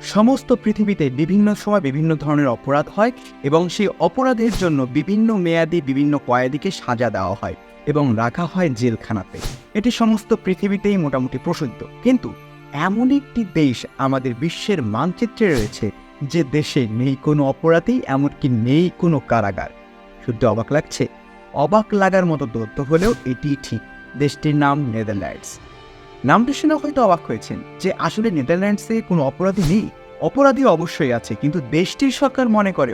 সমস্ত পৃথিবীতে বিভিন্ন সময় বিভিন্ন ধরনের অপরাধ হয় এবং সেই অপরাধের জন্য বিভিন্ন মেয়াদি বিভিন্ন কয়েদিকে সাজা দেওয়া হয় এবং রাখা হয় জেলখানাতে। এটি সমস্ত পৃথিবীতেই মোটামুটি প্রসিদ্ধ। কিন্তু এমন একটি দেশ আমাদের বিশ্বের মানচিত্রে রয়েছে যে দেশে নেই কোনো অপরাধী, এমনকি নেই কোনো কারাগার। শুনতে অবাক লাগছে? অবাক লাগার মতো তথ্য হলেও এটি ঠিক। দেশটির নাম নেদারল্যান্ডস। নামটা শুনে হয়তো অবাক হয়েছেন যে আসলে নেদারল্যান্ডসে কোনো অপরাধী নেই। অপরাধী অবশ্যই আছে, কিন্তু দেশটির সরকার মনে করে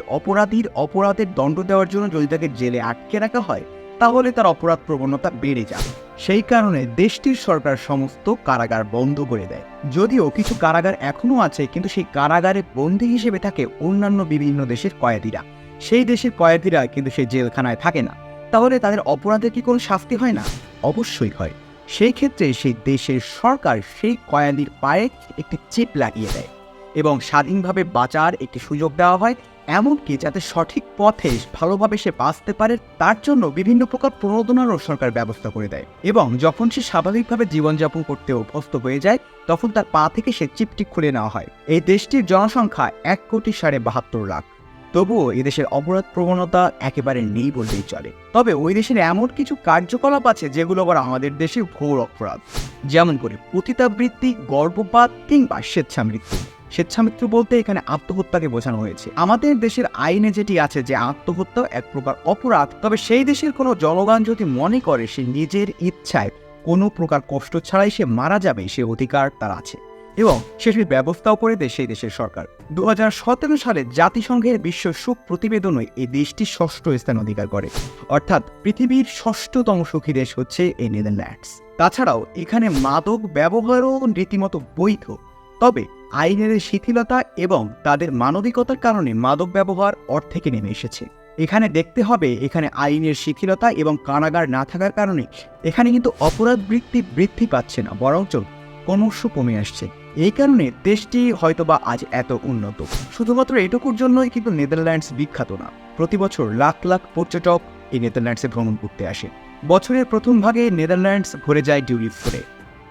অপরাধের দণ্ড দেওয়ার জন্য যদি তাকে জেলে আটকে রাখা হয় তাহলে তার অপরাধ প্রবণতা বেড়ে যাবে। সেই কারণে দেশটির সরকার সমস্ত কারাগার বন্ধ করে দেয়। যদিও কিছু কারাগার এখনও আছে, কিন্তু সেই কারাগারে বন্দী হিসেবে থাকে অন্যান্য বিভিন্ন দেশের কয়েদিরা। সেই দেশের কয়েদিরা কিন্তু সেই জেলখানায় থাকে না। তাহলে তাদের অপরাধের কি কোনো শাস্তি হয় না? অবশ্যই হয়। সেই ক্ষেত্রে সেই দেশের সরকার সেই কয়েদির পায়ে একটি চিপ লাগিয়ে দেয় এবং স্বাধীনভাবে বাঁচার একটি সুযোগ দেওয়া হয়, এমনকি যাতে সঠিক পথে ভালোভাবে সে বাঁচতে পারে তার জন্য বিভিন্ন প্রকার প্রণোদনারও সরকার ব্যবস্থা করে দেয়। এবং যখন সে স্বাভাবিকভাবে জীবনযাপন করতে অভ্যস্ত হয়ে যায় তখন তার পা থেকে সে চিপটি খুলে নেওয়া হয়। এই দেশটির জনসংখ্যা 1,72,00,000। তবুও এদেশের অপরাধ প্রবণতা একেবারে নেই বললেই চলে। তবে ওই দেশের এমন কিছু কার্যকলাপ আছে যেগুলো আবার আমাদের দেশে ঘোর অপরাধ। যেমন করে পতিতাবৃত্তি, গর্ভপাত কিংবা স্বেচ্ছামৃত্যু। স্বেচ্ছামৃত্যু বলতে এখানে আত্মহত্যাকে বোঝানো হয়েছে। আমাদের দেশের আইনে যেটি আছে যে আত্মহত্যা এক প্রকার অপরাধ, তবে সেই দেশের কোনো জনগণ যদি মনে করে সে নিজের ইচ্ছায় কোনো প্রকার কষ্ট ছাড়াই সে মারা যাবে, সে অধিকার তার আছে এবং সেটির ব্যবস্থাও করে দেয় সেই দেশের সরকার। 2017 সালে জাতিসংঘের বিশ্ব সুখ প্রতিবেদনে এই দেশটি 6ষ্ঠ স্থান অধিকার করে। অর্থাৎ পৃথিবীর 6ষ্ঠতম সুখী দেশ হচ্ছে এই নেদারল্যান্ডস। তাছাড়াও এখানে মাদক ব্যবহারও রীতিমতো বৈধ। তবে আইনের শিথিলতা এবং তাদের মানবিকতার কারণে মাদক ব্যবহার অর্ধেকে নেমে এসেছে। এখানে দেখতে হবে এখানে আইনের শিথিলতা এবং কারাগার না থাকার কারণে এখানে কিন্তু অপরাধ বৃদ্ধি পাচ্ছে না, বরঞ্চ ক্রমশ কমে আসছে। এই কারণে দেশটি হয়তোবা আজ এত উন্নত। শুধুমাত্র এটুকুর জন্যই কিন্তু নেদারল্যান্ডস বিখ্যাত না। প্রতি বছর লাখ লাখ পর্যটক এই নেদারল্যান্ডসে ভ্রমণ করতে আসে। বছরের প্রথম ভাগে নেদারল্যান্ডস ভরে যায় টিউলিপ ফুলে,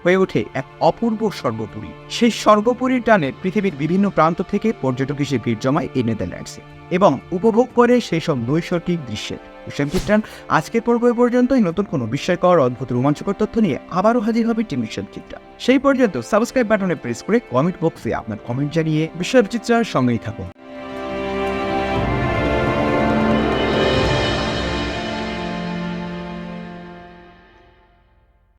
হয়ে ওঠে এক অপূর্ব সর্বোপরি। সেই সর্বোপরির টানে পৃথিবীর বিভিন্ন প্রান্ত থেকে পর্যটক এসে ভিড় জমায় এই নেদারল্যান্ডসে এবং উপভোগ করে সেই সব নৈসর্গিক দৃশ্যের। চিত্রান আজকের পর্ব পর্যন্তই। নতুন কোনো বিস্ময়কর, অদ্ভুত, রোমাঞ্চকর তথ্য নিয়ে আবারও হাজির হবে টিম চিত্রা। সেই পর্যন্ত সাবস্ক্রাইব বাটনে প্রেস করে কমেন্ট বক্সে আপনার কমেন্ট জানিয়ে বিস্ময় চিত্রার সঙ্গেই থাকুন।